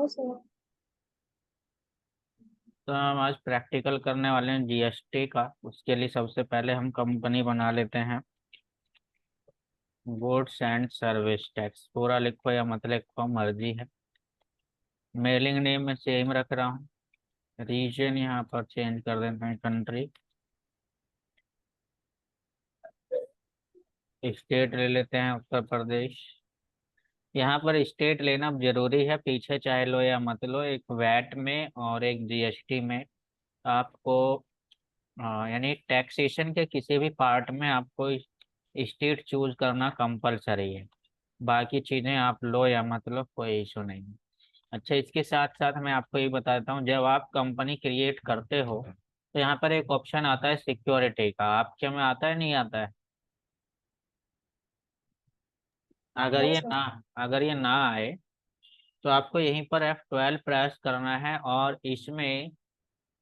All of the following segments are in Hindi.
सर। तो हम आज प्रैक्टिकल करने वाले हैं जीएसटी का। उसके लिए सबसे पहले हम कंपनी बना लेते हैं। गुड्स एंड सर्विस टैक्स पूरा लिखो या मत लिखो मर्जी है। मेलिंग नेम में सेम रख रहा हूँ। रीजन यहाँ पर चेंज कर देते हैं कंट्री। स्टेट ले लेते हैं उत्तर प्रदेश। यहाँ पर स्टेट लेना जरूरी है, पीछे चाहे लो या मत लो। एक वैट में और एक जीएसटी में आपको यानी टैक्सेशन के किसी भी पार्ट में आपको स्टेट चूज करना कंपलसरी है। बाकी चीजें आप लो या मत लो, कोई इशू नहीं है। अच्छा, इसके साथ साथ मैं आपको ये बता देता हूँ, जब आप कंपनी क्रिएट करते हो तो यहाँ पर एक ऑप्शन आता है सिक्योरिटी का। आपके में आता है नहीं आता है? अगर हाँ ये सर। ना अगर ये ना आए तो आपको यहीं पर F12 प्रेस करना है और इसमें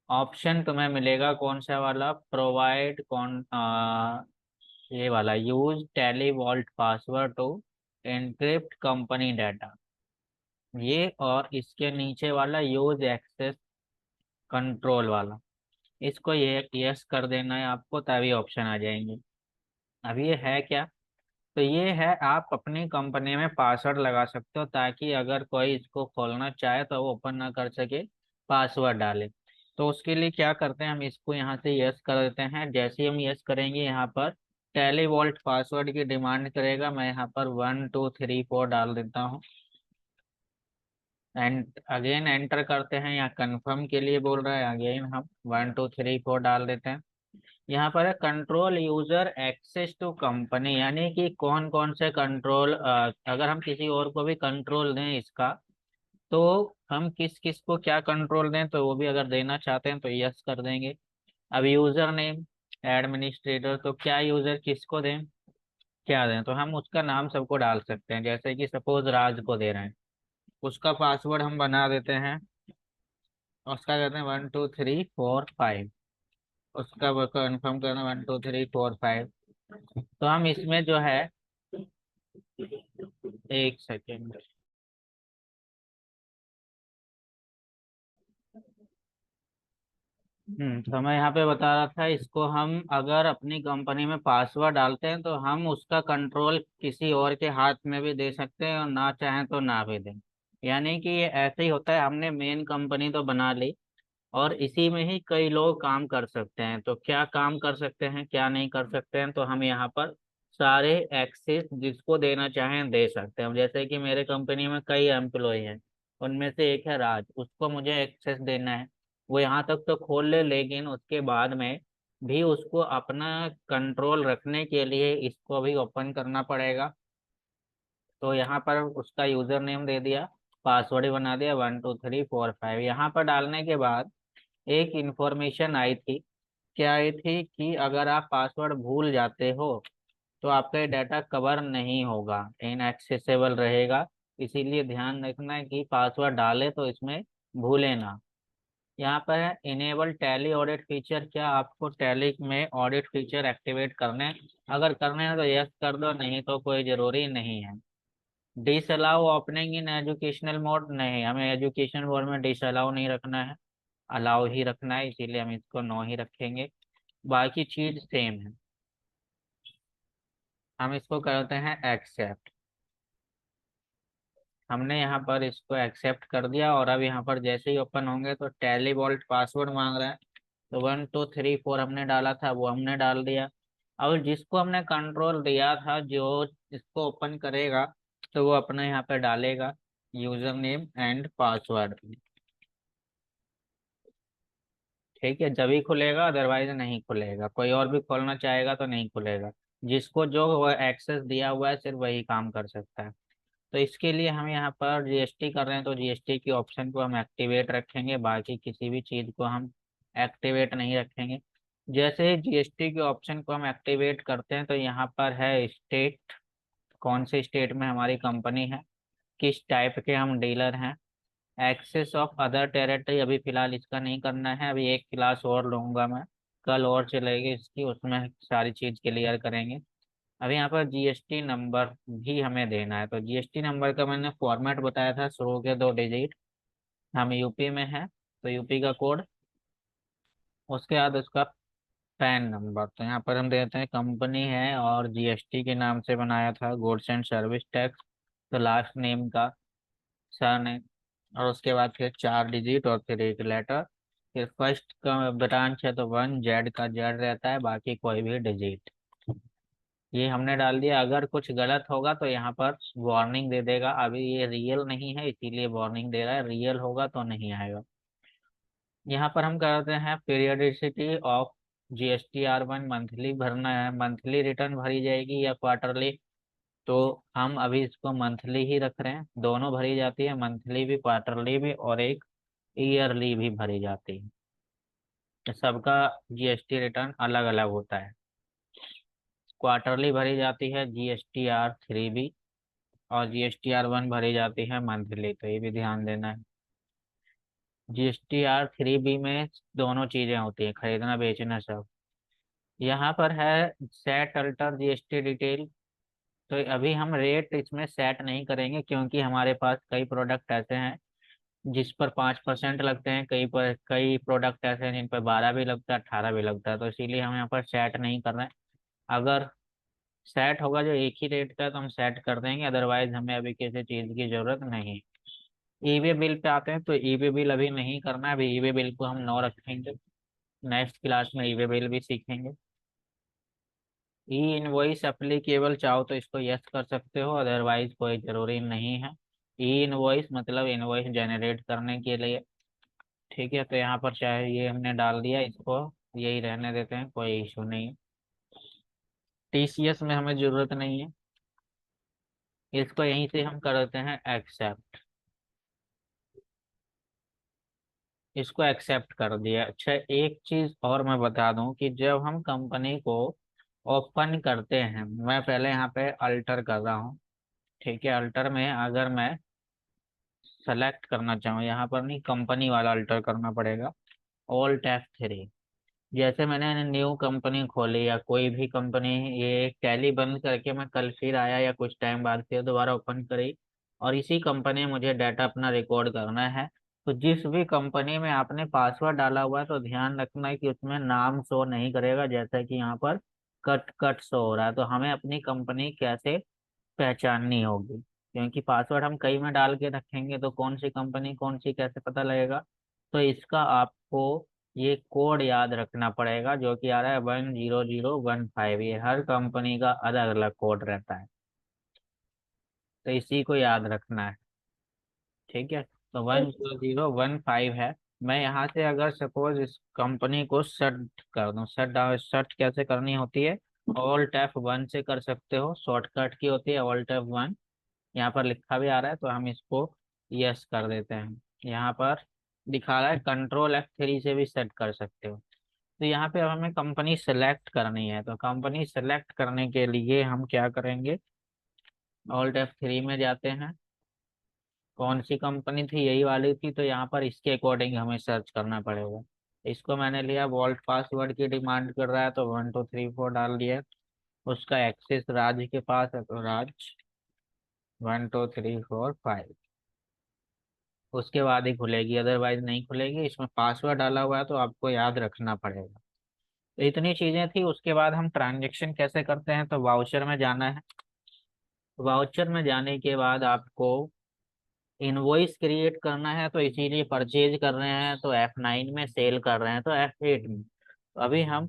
ऑप्शन तुम्हें मिलेगा कौन सा वाला, प्रोवाइड कौन ये वाला, use tele vault password to encrypt company data. ये और इसके नीचे वाला यूज एक्सेस कंट्रोल वाला, इसको ये यस कर देना है आपको, तभी ऑप्शन आ जाएंगे। अब ये है क्या? तो ये है, आप अपनी कंपनी में पासवर्ड लगा सकते हो ताकि अगर कोई इसको खोलना चाहे तो वो ओपन ना कर सके, पासवर्ड डाले। तो उसके लिए क्या करते हैं, हम इसको यहाँ से यस कर देते हैं। जैसे ही हम यस करेंगे यहाँ पर टेली वॉल्ट पासवर्ड की डिमांड करेगा। मैं यहाँ पर 1234 डाल देता हूँ एंड अगेन एंटर करते हैं। यहाँ कंफर्म के लिए बोल रहा है, अगेन हम 1234 डाल देते हैं। यहाँ पर है control user access to company, यानी कि कौन कौन से कंट्रोल, अगर हम किसी और को भी कंट्रोल दें इसका, तो हम किस किस को क्या कंट्रोल दें, तो वो भी अगर देना चाहते हैं तो यस कर देंगे। अब यूजर नेम एडमिनिस्ट्रेटर, तो क्या यूजर किसको दें, क्या दें, तो हम उसका नाम सबको डाल सकते हैं। जैसे कि सपोज राज को दे रहे हैं, उसका पासवर्ड हम बना देते हैं। उसका कहते हैं 1234 5। उसका कंफर्म करना 1234 5। तो हम इसमें जो है, एक सेकेंड। तो मैं यहाँ पे बता रहा था, इसको हम अगर अपनी कंपनी में पासवर्ड डालते हैं तो हम उसका कंट्रोल किसी और के हाथ में भी दे सकते हैं और ना चाहें तो ना भी दें। यानी कि ये ऐसे ही होता है, हमने मेन कंपनी तो बना ली और इसी में ही कई लोग काम कर सकते हैं। तो क्या काम कर सकते हैं क्या नहीं कर सकते हैं, तो हम यहाँ पर सारे एक्सेस जिसको देना चाहें दे सकते हैं। जैसे कि मेरे कंपनी में कई एम्प्लॉय हैं, उनमें से एक है राज, उसको मुझे एक्सेस देना है। वो यहाँ तक तो खोल ले, लेकिन उसके बाद में भी उसको अपना कंट्रोल रखने के लिए इसको भी ओपन करना पड़ेगा। तो यहाँ पर उसका यूजर नेम दे दिया, पासवर्ड ही बना दिया 1234 5। यहाँ पर डालने के बाद एक इंफॉर्मेशन आई थी। क्या आई थी कि अगर आप पासवर्ड भूल जाते हो तो आपका डाटा कवर नहीं होगा, इनएक्सेसिबल रहेगा। इसीलिए ध्यान रखना है कि पासवर्ड डाले तो इसमें भूले ना। यहाँ पर है इनेबल टैली ऑडिट फीचर, क्या आपको टैली में ऑडिट फीचर एक्टिवेट करने हैं? अगर करने हैं तो यस कर दो, नहीं तो कोई जरूरी नहीं है। Disallow opening in educational mode, नहीं, हमें एजुकेशन मोड में डिसअलाउ नहीं रखना है, अलाउ ही रखना है, इसीलिए हम इसको नो ही रखेंगे। बाकी चीज सेम है। हम इसको करते हैं एक्सेप्ट। हमने यहाँ पर इसको एक्सेप्ट कर दिया और अब यहाँ पर जैसे ही ओपन होंगे तो टैली वॉल्ट पासवर्ड मांग रहा है। तो 1234 हमने डाला था, वो हमने डाल दिया। अब जिसको हमने कंट्रोल दिया था, जो इसको ओपन करेगा, तो वो अपने यहाँ पे डालेगा यूजर नेम एंड पासवर्ड। ठीक है, जब ही खुलेगा, अदरवाइज नहीं खुलेगा। कोई और भी खोलना चाहेगा तो नहीं खुलेगा। जिसको जो एक्सेस दिया हुआ है सिर्फ वही काम कर सकता है। तो इसके लिए हम यहाँ पर जीएसटी कर रहे हैं तो जीएसटी की ऑप्शन को हम एक्टिवेट रखेंगे, बाकी किसी भी चीज़ को हम एक्टिवेट नहीं रखेंगे। जैसे ही जीएसटी के ऑप्शन को हम एक्टिवेट करते हैं तो यहाँ पर है स्टेट, कौन से स्टेट में हमारी कंपनी है, किस टाइप के हम डीलर हैं। एक्सेस ऑफ अदर टेरिटरी, अभी फिलहाल इसका नहीं करना है, अभी एक क्लास और लूंगा मैं, कल और चलेगी इसकी, उसमें सारी चीज़ क्लियर करेंगे। अभी यहाँ पर जीएसटी नंबर भी हमें देना है। तो जीएसटी नंबर का मैंने फॉर्मेट बताया था, शुरू के 2 डिजिट। हम यूपी में हैं तो यूपी का कोड, उसके बाद उसका पैन नंबर। तो यहाँ पर हम देते हैं कंपनी है और जीएसटी के नाम से बनाया था, गुड्स एंड सर्विस टैक्स। तो लास्ट नेम का सन है, और उसके बाद फिर 4 डिजिट और फिर एक लेटर। फिर फर्स्ट का ब्रांच है तो 1, जेड का जेड रहता है, बाकी कोई भी डिजिट। ये हमने डाल दिया। अगर कुछ गलत होगा तो यहाँ पर वार्निंग दे देगा। अभी ये रियल नहीं है इसीलिए वार्निंग दे रहा है, रियल होगा तो नहीं आएगा। यहाँ पर हम करते हैं पीरियडिसिटी ऑफ GSTR1, मंथली भरना है, मंथली रिटर्न भरी जाएगी या क्वार्टरली। तो हम अभी इसको मंथली ही रख रहे हैं, दोनों भरी जाती है, मंथली भी क्वार्टरली भी, और एक ईयरली भी भरी जाती है। तो सबका जीएसटी रिटर्न अलग अलग होता है। क्वार्टरली भरी जाती है GSTR3 भी, और GSTR1 भरी जाती है मंथली, तो ये भी ध्यान देना है। GSTR3 में दोनों चीजें होती है, खरीदना बेचना सब। यहाँ पर है सेट अल्टर जीएसटी डिटेल। तो अभी हम रेट इसमें सेट नहीं करेंगे क्योंकि हमारे पास कई प्रोडक्ट ऐसे हैं जिस पर 5% लगते हैं, कई प्रोडक्ट ऐसे हैं जिन पर 12 भी लगता है, 18 भी लगता है, तो इसीलिए हम यहाँ पर सेट नहीं कर रहे हैं। अगर सेट होगा जो एक ही रेट का है, तो हम सेट कर देंगे, अदरवाइज हमें अभी किसी चीज़ की जरूरत नहीं। ईवे बिल पे आते हैं तो ईवे बिल अभी नहीं करना है, अभी ईवे बिल को हम नो रखेंगे। नेक्स्ट क्लास में ईवे बिल भी सीखेंगे। ई इनवॉइस एप्लीकेबल चाहो तो इसको यस कर सकते हो, अदरवाइज कोई जरूरी नहीं है। ई इनवॉइस मतलब इनवॉइस जनरेट करने के लिए। ठीक है, तो यहाँ पर चाहे ये हमने डाल दिया, इसको यही रहने देते हैं, कोई इशू नहीं है। टीसीएस में हमें जरूरत नहीं है, इसको यहीं से हम कर देते हैं एक्सेप्ट। इसको एक्सेप्ट कर दिया। अच्छा, एक चीज और मैं बता दूं कि जब हम कंपनी को ओपन करते हैं, मैं पहले यहाँ पे अल्टर कर रहा हूँ। ठीक है, अल्टर में अगर मैं सेलेक्ट करना चाहूँ, यहाँ पर नहीं, कंपनी वाला अल्टर करना पड़ेगा। Alt F3। जैसे मैंने न्यू कंपनी खोली या कोई भी कंपनी, ये टैली बंद करके मैं कल फिर आया या कुछ टाइम बाद फिर दोबारा ओपन करी, और इसी कंपनी में मुझे डाटा अपना रिकॉर्ड करना है, तो जिस भी कंपनी में आपने पासवर्ड डाला हुआ है तो ध्यान रखना है कि उसमें नाम शो नहीं करेगा, जैसा कि यहाँ पर कट कट शो हो रहा है। तो हमें अपनी कंपनी कैसे पहचाननी होगी, क्योंकि पासवर्ड हम कई में डाल के रखेंगे तो कौन सी कंपनी कौन सी कैसे पता लगेगा। तो इसका आपको ये कोड याद रखना पड़ेगा जो कि आ रहा है 10015। ये हर कंपनी का अलग अलग कोड रहता है, तो इसी को याद रखना है। ठीक है, तो 10015 है। मैं यहाँ से अगर सपोज इस कंपनी को सर्च कर दूँ, सर्च कैसे करनी होती है, Alt F1 से कर सकते हो, शॉर्टकट की होती है Alt F1। यहाँ पर लिखा भी आ रहा है तो हम इसको यस कर देते हैं। यहाँ पर दिखा रहा है Ctrl F3 से भी सेट कर सकते हो। तो यहाँ पे अब हमें कंपनी सेलेक्ट करनी है, तो कंपनी सेलेक्ट करने के लिए हम क्या करेंगे, Alt F3 में जाते हैं। कौन सी कंपनी थी, यही वाली थी, तो यहाँ पर इसके अकॉर्डिंग हमें सर्च करना पड़ेगा। इसको मैंने लिया, वॉल्ट पासवर्ड की डिमांड कर रहा है तो 1234 डाल दिया। उसका एक्सेस राज के पास है तो राज 12345। उसके बाद ही खुलेगी, अदरवाइज नहीं खुलेगी। इसमें पासवर्ड डाला हुआ है तो आपको याद रखना पड़ेगा। तो इतनी चीजें थी। उसके बाद हम ट्रांजेक्शन कैसे करते हैं, तो वाउचर में जाना है। वाउचर में जाने के बाद आपको इनवॉइस क्रिएट करना है, तो इसीलिए परचेज कर रहे हैं तो F9 में, सेल कर रहे हैं तो F8 में। तो अभी हम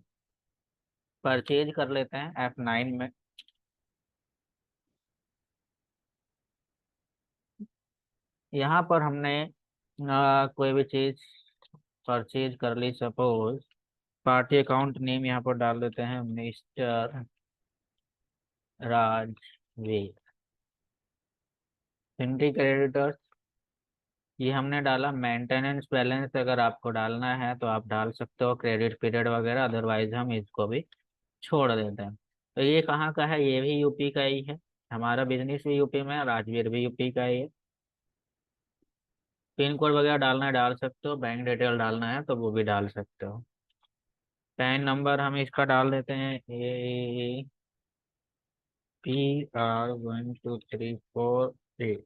परचेज कर लेते हैं F9 में। यहाँ पर हमने कोई भी चीज परचेज कर ली, सपोज पार्टी अकाउंट नेम यहाँ पर डाल देते हैं मिस्टर राजवीर। हिंदी क्रेडिटर्स ये हमने डाला। मेंटेनेंस बैलेंस अगर आपको डालना है तो आप डाल सकते हो, क्रेडिट पीरियड वगैरह, अदरवाइज हम इसको भी छोड़ देते हैं। तो ये कहाँ का है, ये भी यूपी का ही है। हमारा बिजनेस भी यूपी में है, राजवीर भी यूपी का ही है। पिन कोड वगैरह डालना है डाल सकते हो, बैंक डिटेल डालना है तो वो भी डाल सकते हो। पैन नंबर हम इसका डाल देते हैं APR 1234 8।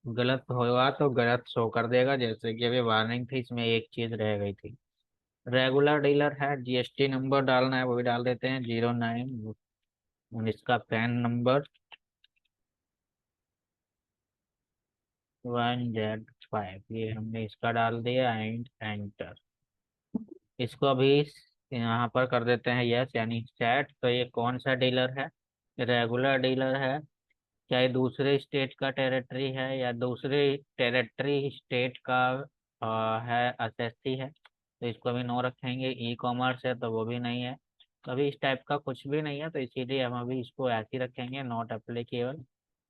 गलत होगा तो गलत शो कर देगा, जैसे कि अभी वार्निंग थी, इसमें एक चीज रह गई थी। रेगुलर डीलर है, जीएसटी नंबर डालना है, वो भी डाल देते हैं 09, इसका पैन नंबर 1Z5, ये हमने इसका डाल दिया एंड एंटर। इसको अभी यहाँ पर कर देते हैं यस, यानी चैट। तो ये कौन सा डीलर है? रेगुलर डीलर है। चाहे दूसरे स्टेट का टेरिटरी है या दूसरे टेरिटरी स्टेट का है, एसएससी है, तो इसको भी नो रखेंगे। ई कॉमर्स है तो वो भी नहीं है। कभी इस टाइप का कुछ भी नहीं है, तो इसीलिए हम अभी इसको ऐसे ही रखेंगे, नॉट एप्लीकेबल।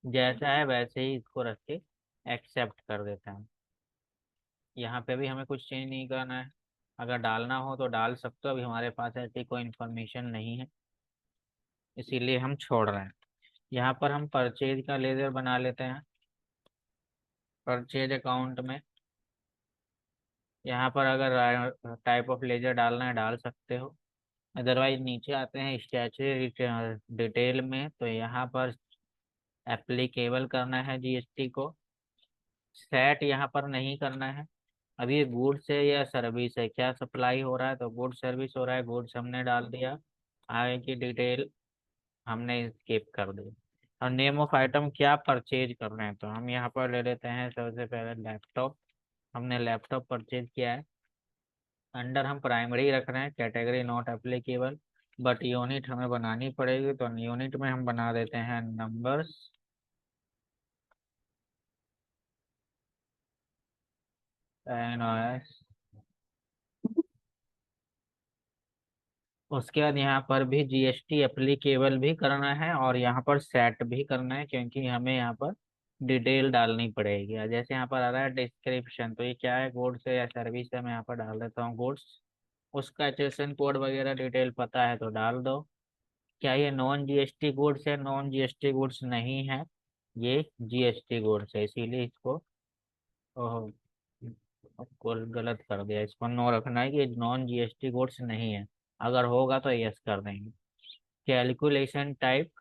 जैसा है वैसे ही इसको रख के एक्सेप्ट कर देते हैं। यहाँ पे भी हमें कुछ चेंज नहीं करना है। अगर डालना हो तो डाल सकते हो, अभी हमारे पास ऐसी कोई इन्फॉर्मेशन नहीं है, इसीलिए हम छोड़ रहे हैं। यहाँ पर हम परचेज का लेजर बना लेते हैं। परचेज अकाउंट में यहाँ पर अगर टाइप ऑफ लेजर डालना है डाल सकते हो, अदरवाइज नीचे आते हैं स्टैच्यूटरी डिटेल में, तो यहाँ पर एप्लीकेबल करना है जीएसटी को। सेट यहाँ पर नहीं करना है। अभी ये गुड्स है या सर्विस है, क्या सप्लाई हो रहा है, तो गुड्स सर्विस हो रहा है, गुड्स हमने डाल दिया। आगे की डिटेल हमने स्किप कर दी। और नेम ऑफ आइटम क्या परचेज कर रहे हैं, तो हम यहाँ पर ले लेते हैं सबसे पहले लैपटॉप। हमने लैपटॉप परचेज किया है। अंडर हम प्राइमरी रख रहे हैं, category not applicable, but unit हमें बनानी पड़ेगी, तो यूनिट में हम बना देते हैं नंबर्स एन। उसके बाद यहाँ पर भी जीएसटी एप्लीकेबल भी करना है और यहाँ पर सेट भी करना है, क्योंकि हमें यहाँ पर डिटेल डालनी पड़ेगी। और जैसे यहाँ पर आ रहा है डिस्क्रिप्शन, तो ये क्या है, गुड्स है या सर्विस है, मैं यहाँ पर डाल देता हूँ गुड्स। उसका एचएसएन कोड वगैरह डिटेल पता है तो डाल दो। क्या ये नॉन जीएसटी गुड्स है? नॉन जीएसटी गुड्स नहीं है, ये जीएसटी गुड्स है, इसीलिए इसको ओह, गलत कर दिया। इसको नो रखना है कि नॉन जीएसटी गुड्स नहीं है, अगर होगा तो यस कर देंगे। कैलकुलेशन टाइप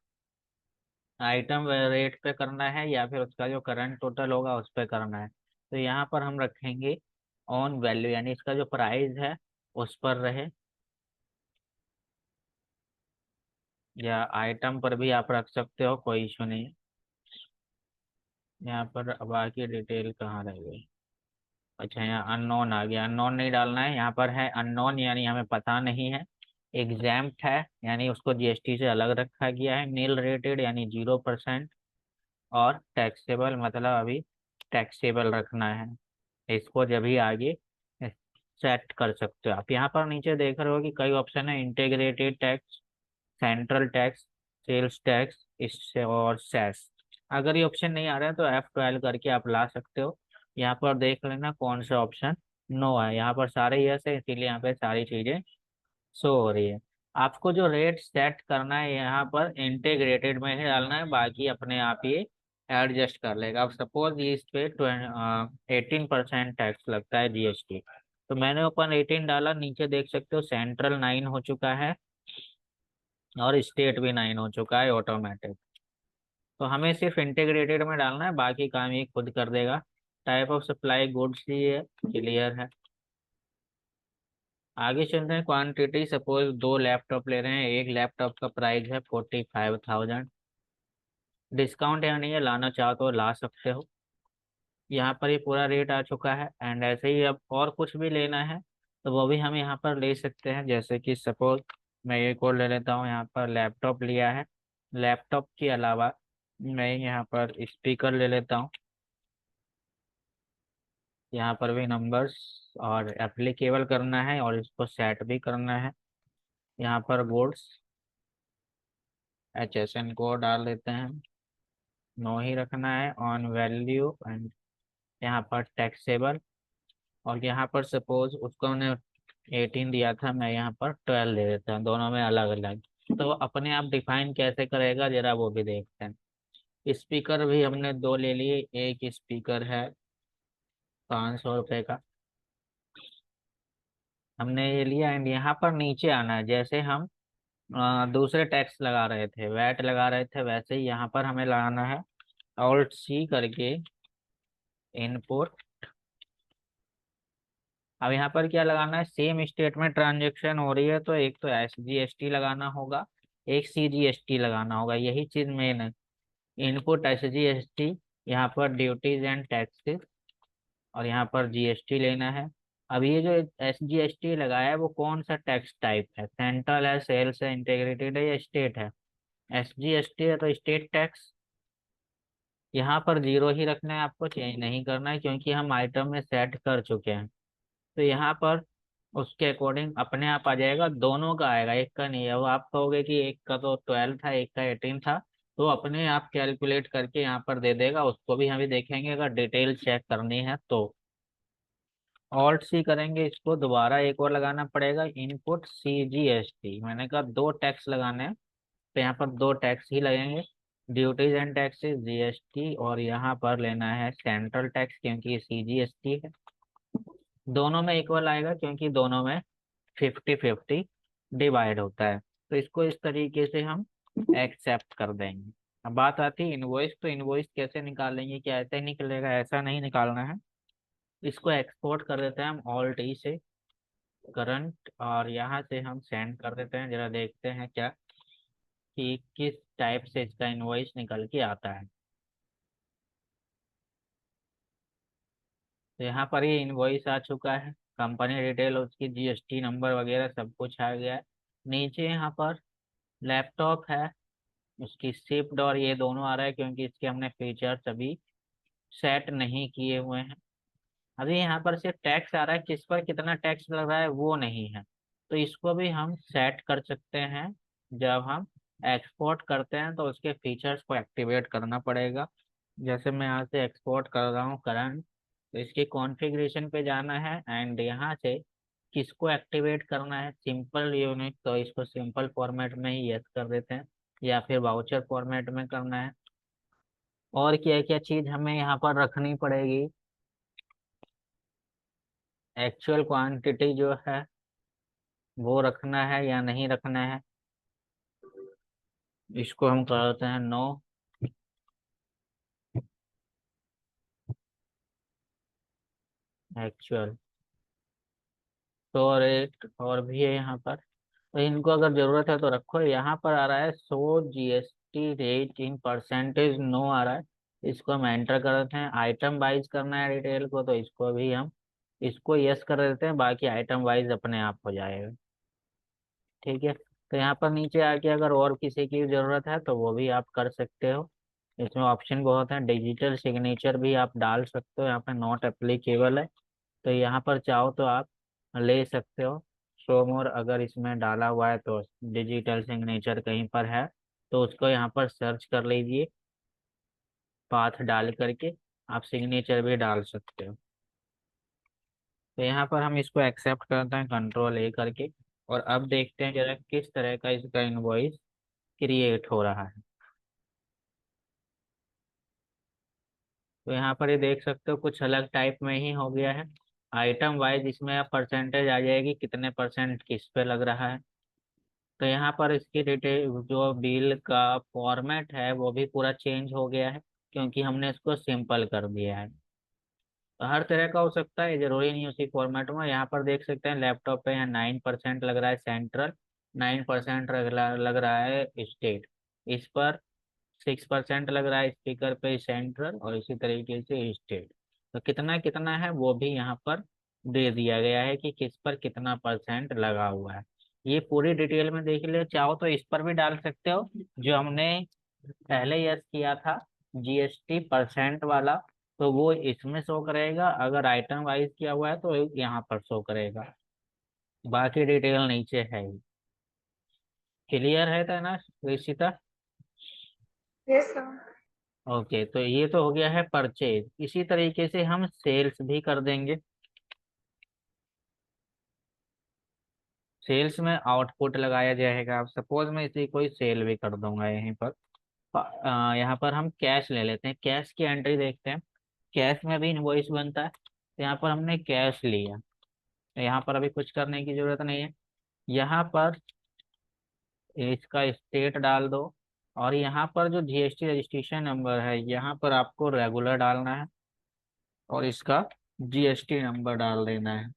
आइटम रेट पे करना है या फिर उसका जो करंट टोटल होगा उस पे करना है, तो यहाँ पर हम रखेंगे ऑन वैल्यू, यानी इसका जो प्राइस है उस पर रहे, या आइटम पर भी आप रख सकते हो, कोई इशू नहीं है। यहाँ पर अब बाकी डिटेल कहाँ रह गई? अच्छा, यहाँ अननोन आ गया, अननोन नहीं डालना है, यहाँ पर है अननोन, यानी हमें पता नहीं है। एग्जैम्प्ट है, यानी उसको जीएसटी से अलग रखा गया है। नील रेटेड यानी 0%। और टैक्सेबल मतलब अभी टैक्सेबल रखना है, इसको जब भी आगे सेट कर सकते हो आप। यहाँ पर नीचे देख रहे हो कि कई ऑप्शन है, integrated tax, central tax, sales tax, इससे और सेस। अगर ये ऑप्शन नहीं आ रहा है तो F12 करके आप ला सकते हो। यहाँ पर देख लेना कौन सा ऑप्शन नो है, यहाँ पर सारे यस है, इसीलिए यहाँ पे सारी चीजें शो हो रही है। आपको जो रेट सेट करना है यहाँ पर इंटीग्रेटेड में ही डालना है, बाकी अपने आप ये एडजस्ट कर लेगा। अब सपोज इस पे 18% टैक्स लगता है जीएसटी, तो मैंने ऊपर 18 डाला, नीचे देख सकते हो सेंट्रल 9 हो चुका है और स्टेट भी 9 हो चुका है ऑटोमेटिक। तो हमें सिर्फ इंटीग्रेटेड में डालना है, बाकी काम ये खुद कर देगा। टाइप ऑफ सप्लाई गुड्स ये क्लियर है। आगे चलते हैं क्वांटिटी। सपोज दो लैपटॉप ले रहे हैं, एक लैपटॉप का प्राइस है 45,000। डिस्काउंट या नहीं है, लाना चाहो तो ला सकते हो। यहाँ पर ये पूरा रेट आ चुका है। एंड ऐसे ही अब और कुछ भी लेना है तो वो भी हम यहाँ पर ले सकते हैं, जैसे कि सपोज मैं ये कोड ले लेता हूँ, यहाँ पर लैपटॉप लिया है। लैपटॉप के अलावा मैं यहाँ पर स्पीकर ले लेता हूँ, यहाँ पर भी नंबर्स और एप्लीकेबल करना है और इसको सेट भी करना है। यहाँ पर गुड्स एचएसएन कोड डाल देते हैं, नो ही रखना है, ऑन वैल्यू एंड यहाँ पर टैक्सेबल। और यहाँ पर सपोज उसको हमने 18 दिया था, मैं यहाँ पर 12 दे देता हूँ, दोनों में अलग अलग। तो अपने आप डिफाइन कैसे करेगा जरा वो भी देखते हैं। स्पीकर भी हमने दो ले लिए, एक स्पीकर है 500 रुपये का, हमने ये लिया। एंड यहाँ पर नीचे आना है, जैसे हम दूसरे टैक्स लगा रहे थे, वैट लगा रहे थे, वैसे ही यहाँ पर हमें लगाना है, ऑल्ट सी करके इनपुट। अब यहाँ पर क्या लगाना है, सेम स्टेट में ट्रांजेक्शन हो रही है तो एक तो SGST लगाना होगा, एक CGST लगाना होगा, यही चीज मेन है। इनपुट SGST, यहाँ पर ड्यूटीज एंड टैक्सेस, और यहाँ पर GST लेना है। अब ये जो SGST लगाया है वो कौन सा टैक्स टाइप है, सेंट्रल है, सेल्स है, इंटीग्रेटेड है या स्टेट है। SGST है तो स्टेट टैक्स। यहाँ पर जीरो ही रखना है, आपको चेंज नहीं करना है क्योंकि हम आइटम में सेट कर चुके हैं। तो यहाँ पर उसके अकॉर्डिंग अपने आप आ जाएगा, दोनों का आएगा, एक का नहीं है। वो आप कहोगे कि एक का तो 12 था, एक का 18 था, तो अपने आप कैलकुलेट करके यहाँ पर दे देगा। उसको भी हम देखेंगे अगर डिटेल चेक करनी है तो। ऑल्ट सी करेंगे, इसको दोबारा एक और लगाना पड़ेगा, इनपुट CGST। मैंने कहा दो टैक्स लगाने हैं तो यहाँ पर दो टैक्स ही लगेंगे, ड्यूटीज एंड टैक्सेस GST, और यहाँ पर लेना है सेंट्रल टैक्स क्योंकि ये CGST है। दोनों में इक्वल आएगा क्योंकि दोनों में 50-50 डिवाइड होता है। तो इसको इस तरीके से हम एक्सेप्ट कर देंगे। अब बात आती है इनवॉइस, तो इनवॉइस कैसे निकालेंगे, क्या ऐसे ही निकलेगा, ऐसा नहीं निकालना है। इसको एक्सपोर्ट कर देते हैं हम ऑल्ट ई से, करंट, और यहाँ से हम सेंड कर देते हैं। जरा देखते हैं क्या कि किस टाइप से इसका इनवॉइस निकल के आता है। तो यहाँ पर ये इनवॉइस आ चुका है, कंपनी डिटेल, उसकी GST नंबर वगैरह सब कुछ आ गया है। नीचे यहाँ पर लैपटॉप है, उसकी शिफ्ट और ये दोनों आ रहा है क्योंकि इसके हमने फीचर्स अभी सेट नहीं किए हुए हैं। अभी यहाँ पर सिर्फ टैक्स आ रहा है, किस पर कितना टैक्स लग रहा है वो नहीं है। तो इसको भी हम सेट कर सकते हैं। जब हम एक्सपोर्ट करते हैं तो उसके फीचर्स को एक्टिवेट करना पड़ेगा। जैसे मैं यहाँ से एक्सपोर्ट कर रहा हूँ करंट, तो इसकी कॉन्फ़िगरेशन पे जाना है एंड यहाँ से किसको एक्टिवेट करना है, सिंपल यूनिट, तो इसको सिंपल फॉर्मेट में ही यस कर देते हैं, या फिर वाउचर फॉर्मेट में करना है। और क्या क्या चीज हमें यहाँ पर रखनी पड़ेगी, एक्चुअल क्वांटिटी जो है वो रखना है या नहीं रखना है, इसको हम करते हैं नो। एक्चुअल तो रेट और भी है यहाँ पर, तो इनको अगर जरूरत है तो रखो। यहाँ पर आ रहा है so GST rate in percentage, no आ रहा है, इसको हम एंटर कर देते हैं। आइटम वाइज करना है डिटेल को, तो इसको भी हम इसको यस कर देते हैं, बाकी आइटम वाइज अपने आप हो जाएगा। ठीक है, तो यहाँ पर नीचे आके अगर और किसी की जरूरत है तो वो भी आप कर सकते हो। इसमें ऑप्शन बहुत है, डिजिटल सिग्नेचर भी आप डाल सकते हो, यहाँ पे नॉट एप्लीकेबल है, तो यहाँ पर चाहो तो आप ले सकते हो। शो मोर अगर इसमें डाला हुआ है तो डिजिटल सिग्नेचर कहीं पर है तो उसको यहाँ पर सर्च कर लीजिए, पाथ डाल करके आप सिग्नेचर भी डाल सकते हो। तो यहाँ पर हम इसको एक्सेप्ट करते हैं कंट्रोल A करके, और अब देखते हैं जरा किस तरह का इसका इनवॉइस क्रिएट हो रहा है। तो यहाँ पर ये देख सकते हो कुछ अलग टाइप में ही हो गया है। आइटम वाइज इसमें अब परसेंटेज आ जाएगी, कितने परसेंट किस पे लग रहा है। तो यहाँ पर इसकी डिटेल, जो बिल का फॉर्मेट है वो भी पूरा चेंज हो गया है क्योंकि हमने इसको सिंपल कर दिया है। तो हर तरह का हो सकता है, जरूरी नहीं उसी फॉर्मेट में। यहाँ पर देख सकते हैं लैपटॉप पे यहाँ 9% लग रहा है सेंट्रल, 9% लग रहा है स्टेट, इस पर 6% लग रहा है स्पीकर पे सेंट्रल, और इसी तरीके से स्टेट। तो कितना कितना है वो भी यहाँ पर दे दिया गया है कि किस पर कितना परसेंट लगा हुआ है। ये पूरी डिटेल में देख ले, चाहो तो इस पर भी डाल सकते हो जो हमने पहले यस किया था, GST परसेंट वाला, तो वो इसमें शो करेगा। अगर आइटम वाइज किया हुआ है तो यहाँ पर शो करेगा, बाकी डिटेल नीचे है ही। क्लियर है था ना रिशिता? Yes sir. ओके, तो ये तो हो गया है परचेज। इसी तरीके से हम सेल्स भी कर देंगे। सेल्स में आउटपुट लगाया जाएगा। अब सपोज मैं इसी कोई सेल भी कर दूंगा यहीं पर। यहाँ पर हम कैश ले लेते हैं, कैश की एंट्री देखते हैं। कैश में भी इनवॉइस बनता है, तो यहाँ पर हमने कैश लिया, तो यहाँ पर अभी कुछ करने की जरूरत नहीं है। यहाँ पर इसका स्टेट डाल दो, और यहाँ पर जो GST रजिस्ट्रेशन नंबर है यहाँ पर आपको रेगुलर डालना है। और इसका जीएसटी नंबर डाल देना है।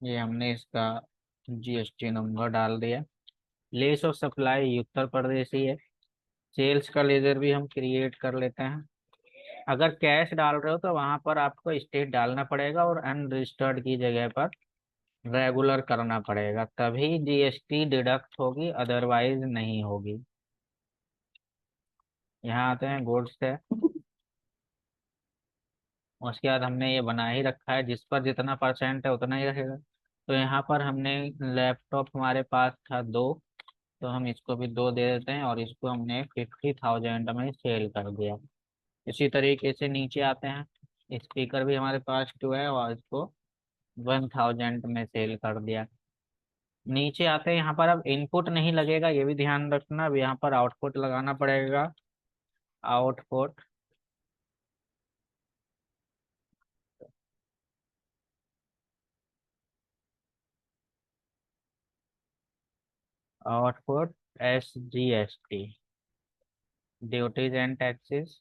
ये हमने इसका जीएसटी नंबर डाल दिया। Place of supply Uttar Pradesh ही है। सेल्स का लेजर भी हम क्रिएट कर लेते हैं। अगर कैश डाल रहे हो तो वहां पर आपको स्टेट डालना पड़ेगा और अनरजिस्टर्ड की जगह पर रेगुलर करना पड़ेगा, तभी जीएसटी डिडक्ट होगी, अदरवाइज नहीं होगी। यहाँ आते हैं गुड्स है। उसके बाद हमने ये बना ही रखा है, जिस पर जितना परसेंट है उतना ही रहेगा। तो यहाँ पर हमने लैपटॉप हमारे पास था दो, तो हम इसको भी दो दे देते हैं और इसको हमने 50,000 में सेल कर दिया। इसी तरीके से नीचे आते हैं, स्पीकर भी हमारे पास टू है और इसको 1,000 में सेल कर दिया। नीचे आते हैं, यहाँ पर अब इनपुट नहीं लगेगा, ये भी ध्यान रखना, अब यहाँ पर आउटपुट लगाना पड़ेगा। Output output SGST, duties and taxes.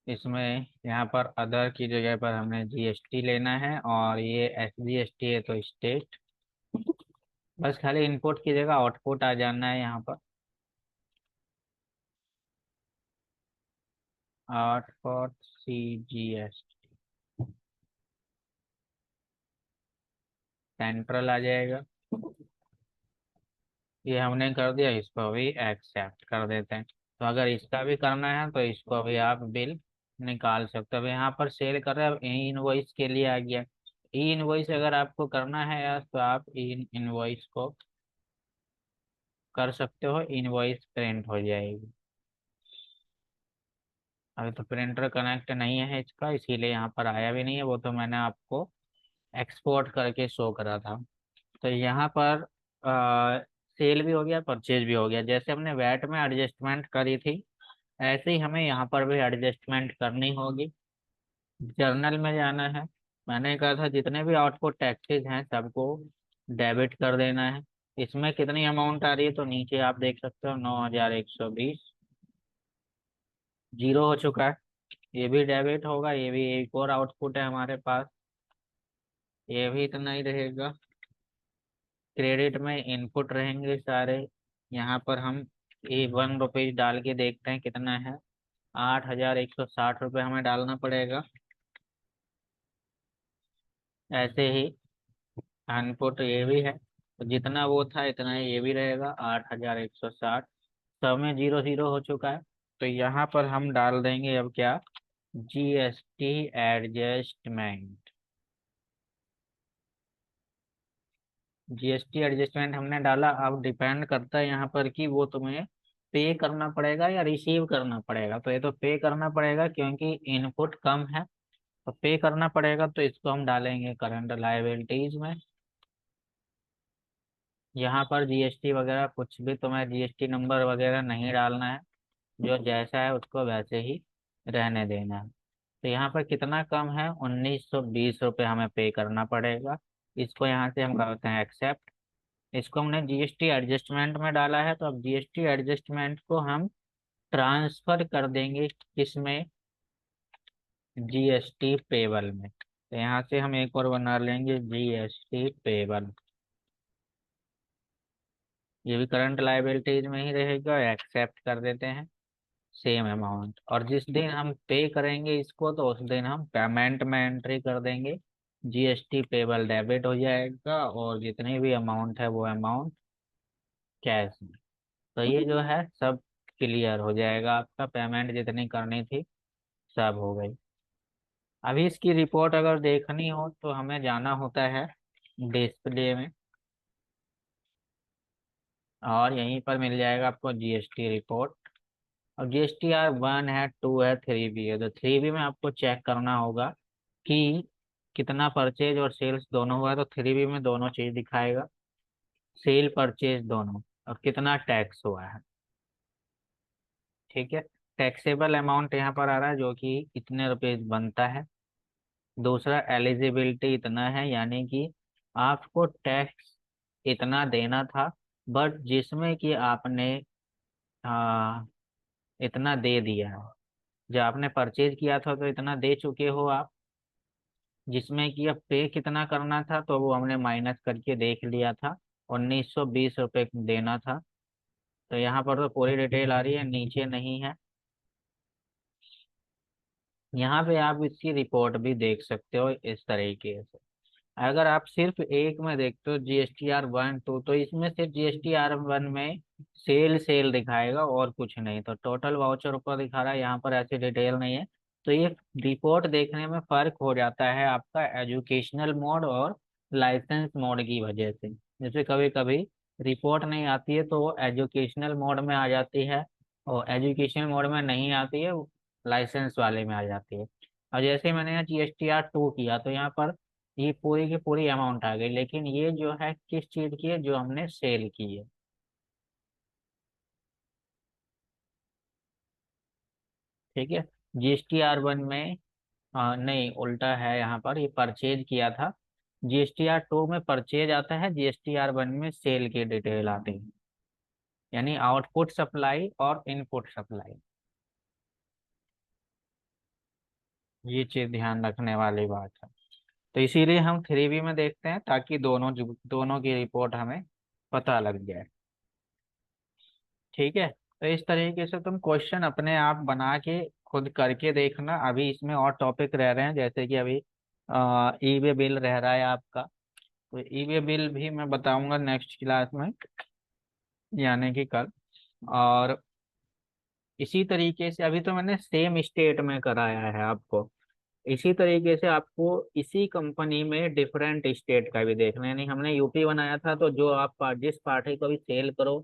इसमें यहाँ पर अदर की जगह पर हमें जीएसटी लेना है और ये SGST है तो स्टेट। बस खाली इनपुट की जगह आउटपुट आ जाना है यहाँ पर। आउटपुट CGST सेंट्रल आ जाएगा। ये हमने कर दिया, इसको भी एक्सेप्ट कर देते हैं। तो अगर इसका भी करना है तो इसको भी आप बिल निकाल सकते हो। अब यहाँ पर सेल कर रहे हैं, अब ई इनवॉइस के लिए आ गया। ई इनवॉइस अगर आपको करना है यार तो आप ई इनवॉइस को कर सकते हो, इनवॉइस प्रिंट हो जाएगी। अभी तो प्रिंटर कनेक्ट नहीं है इसका, इसीलिए यहाँ पर आया भी नहीं है, वो तो मैंने आपको एक्सपोर्ट करके शो करा था। तो यहाँ पर सेल भी हो गया, परचेज भी हो गया। जैसे हमने वैट में एडजस्टमेंट करी थी, ऐसे ही हमें यहाँ पर भी एडजस्टमेंट करनी होगी। जर्नल में जाना है। मैंने कहा था जितने भी आउटपुट टैक्सेस हैं सबको डेबिट कर देना है। इसमें कितनी अमाउंट आ रही है तो नीचे आप देख सकते हो 9,120 जीरो हो चुका है। ये भी डेबिट होगा, ये भी एक और आउटपुट है हमारे पास, ये भी इतना ही रहेगा। क्रेडिट में इनपुट रहेंगे सारे। यहाँ पर हम ये 1 रुपीज डाल के देखते हैं कितना है। 8,160 रुपये हमें डालना पड़ेगा। ऐसे ही इनपुट ये भी है, तो जितना वो था इतना ही ये भी रहेगा, 8,160। सब में जीरो जीरो हो चुका है। तो यहाँ पर हम डाल देंगे अब क्या, जीएसटी एडजस्टमेंट। जीएसटी एडजस्टमेंट हमने डाला। अब डिपेंड करता है यहाँ पर कि वो तुम्हें पे करना पड़ेगा या रिसीव करना पड़ेगा। तो ये तो पे करना पड़ेगा क्योंकि इनपुट कम है, तो पे करना पड़ेगा, तो इसको हम डालेंगे करंट लायबिलिटीज में। यहाँ पर जीएसटी वगैरह कुछ भी तुम्हें जीएसटी नंबर वगैरह नहीं डालना है, जो जैसा है उसको वैसे ही रहने देना है। तो यहाँ पर कितना कम है, 1,920 रुपये हमें पे करना पड़ेगा। इसको यहाँ से हम करते हैं एक्सेप्ट। इसको हमने जीएसटी एडजस्टमेंट में डाला है, तो अब जीएसटी एडजस्टमेंट को हम ट्रांसफर कर देंगे किसमें, जीएसटी पेबल में। तो यहाँ से हम एक और बना लेंगे जीएसटी पेबल। ये भी करंट लायबिलिटीज में ही रहेगा, एक्सेप्ट कर देते हैं। सेम अमाउंट, और जिस दिन हम पे करेंगे इसको तो उस दिन हम पेमेंट में एंट्री कर देंगे, जीएसटी पेबल डेबिट हो जाएगा और जितनी भी अमाउंट है वो अमाउंट कैश में। तो ये जो है सब क्लियर हो जाएगा, आपका पेमेंट जितनी करनी थी सब हो गई। अभी इसकी रिपोर्ट अगर देखनी हो तो हमें जाना होता है डिस्प्ले में, और यहीं पर मिल जाएगा आपको जीएसटी रिपोर्ट। और GSTR 1 है, 2 है, 3 भी है। तो 3 भी में आपको चेक करना होगा कि कितना परचेज और सेल्स दोनों हुआ है, तो 3 भी में दोनों चीज दिखाएगा, सेल परचेज दोनों, और कितना टैक्स हुआ है। ठीक है। टैक्सेबल अमाउंट यहाँ पर आ रहा है जो कि कितने रुपए बनता है। दूसरा एलिजिबिलिटी इतना है, यानी कि आपको टैक्स इतना देना था, बट जिसमें कि आपने आ, इतना दे दिया है। जब आपने परचेज किया था तो इतना दे चुके हो आप, जिसमें कि अब पे कितना करना था तो वो हमने माइनस करके देख लिया था, 1920 रुपये देना था। तो यहाँ पर तो पूरी डिटेल आ रही है, नीचे नहीं है। यहाँ पे आप इसकी रिपोर्ट भी देख सकते हो इस तरीके से। अगर आप सिर्फ एक में देखते हो GSTR 1 2, तो इसमें सिर्फ GSTR 1 में सेल सेल दिखाएगा और कुछ नहीं, तो टोटल वाउचर ऊपर दिखा रहा है, यहाँ पर ऐसी डिटेल नहीं है। तो ये रिपोर्ट देखने में फर्क हो जाता है आपका एजुकेशनल मोड और लाइसेंस मोड की वजह से। जैसे कभी कभी रिपोर्ट नहीं आती है तो वो एजुकेशनल मोड में आ जाती है, और एजुकेशनल मोड में नहीं आती है, लाइसेंस वाले में आ जाती है। और जैसे मैंने यहाँ GSTR 2 किया तो यहाँ पर ये पूरी की पूरी अमाउंट आ गई, लेकिन ये जो है किस चीज की है, जो हमने सेल की है। ठीक है। GSTR 1 में नहीं, उल्टा है, यहाँ पर ये परचेज किया था। GSTR 2 में परचेज आता है, GSTR 1 में सेल की डिटेल आती है, यानी आउटपुट सप्लाई और इनपुट सप्लाई। ये चीज ध्यान रखने वाली बात है। तो इसीलिए हम 3B में देखते हैं, ताकि दोनों की रिपोर्ट हमें पता लग जाए। ठीक है। तो इस तरीके से तुम क्वेश्चन अपने आप बना के खुद करके देखना। अभी इसमें और टॉपिक रह रहे हैं, जैसे कि अभी ई वे बिल रह रहा है आपका। तो ई वे बिल भी मैं बताऊंगा नेक्स्ट क्लास में, यानी कि कल। और इसी तरीके से अभी तो मैंने सेम स्टेट में कराया है आपको, इसी तरीके से आपको इसी कंपनी में डिफरेंट स्टेट का भी देखना है। यानी हमने यूपी बनाया था, तो जो आप जिस पार्टी को भी सेल करो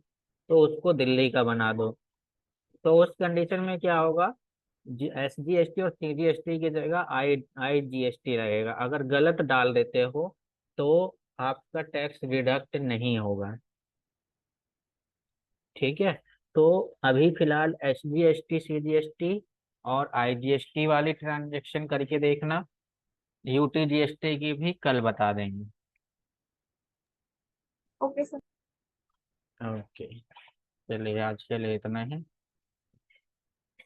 तो उसको दिल्ली का बना दो। तो उस कंडीशन में क्या होगा, SGST और CGST की जगह IGST रहेगा। अगर गलत डाल देते हो तो आपका टैक्स डिडक्ट नहीं होगा। ठीक है। तो अभी फिलहाल SGST CGST और IGST वाली ट्रांजेक्शन करके देखना। UTGST की भी कल बता देंगे। Okay sir. ओके, चलिए आज के लिए इतना ही।